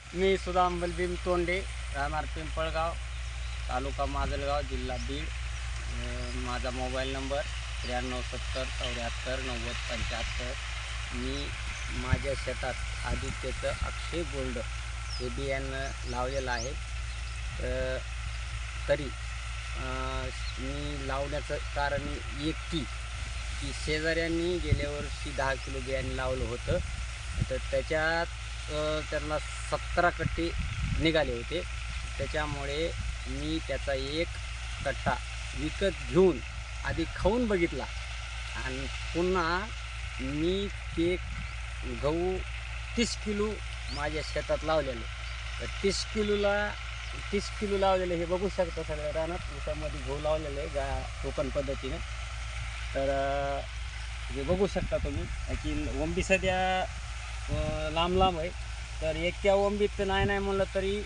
मी सुदाम बलभीम तोंडे, राहणार पिंपळगाव, तालुका माजलगाव, जिल्हा बीड. माझा मोबाईल नंबर 9370749075. मी माझ्या शेतात आदित्यचं अक्षय गोल्ड हे बियाणं लावलेलं आहे. तरी मी लावण्याचं कारण एक की शेजाऱ्यांनी गेल्या वर्षी 10 किलो बियाणे लावलं होतं, तर त्याच्यात त्यांना 17 कट्टे निघाले होते. त्याच्यामुळे मी त्याचा एक कट्टा विकत घेऊन आधी खाऊन बघितला आणि पुन्हा मी ते गहू 30 किलो माझ्या शेतात लावलेले. तर 30 किलो लावलेले हे बघू शकता सगळ्या रानात. ऊसामध्ये गहू लावलेले आहे टोकन पद्धतीने. तर हे बघू शकता तुम्ही की वंबी सध्या लांब लांब आहे. तर एका वंबीत नाही म्हणलं तरी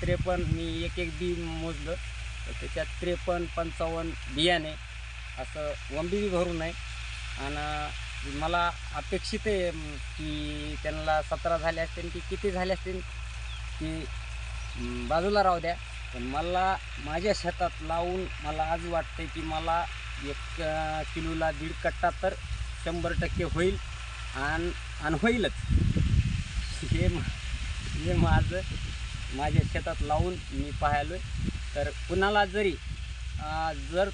53 मी एक बी मोजलं तर त्याच्यात 53-55 बियाणे असं वंबी बी भरून आहे. आणि मला अपेक्षित आहे की त्यांना 17 झाले असतील की किती झाले असतील की बाजूला राहू द्या, पण मला माझ्या शेतात लावून मला आज वाटतं की मला 1 किलोला 1.5 कट्टा तर 100% होईल आणि होईलच. हे माझं माझ्या शेतात लावून मी पाहिलो आहे. तर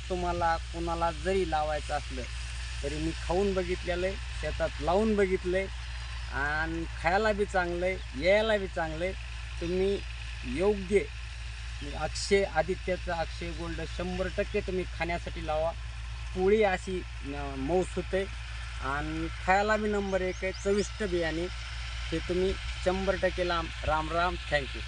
तुम्हाला कुणाला जरी लावायचं असलं तरी मी खाऊन बघितलेलं आहे, शेतात लावून बघितलं आहे आणि खायला बी चांगलं आहे, यायला बी चांगलं आहे. तुम्ही योग्य आदित्याचं अक्षय गोल्ड 100% तुम्ही खाण्यासाठी लावा. पोळी अशी मऊस होते आणि खायला बी नंबर 1 आहे. चविष्ट बियाणे हे तुम्ही 100% राम राम. थँक्यू.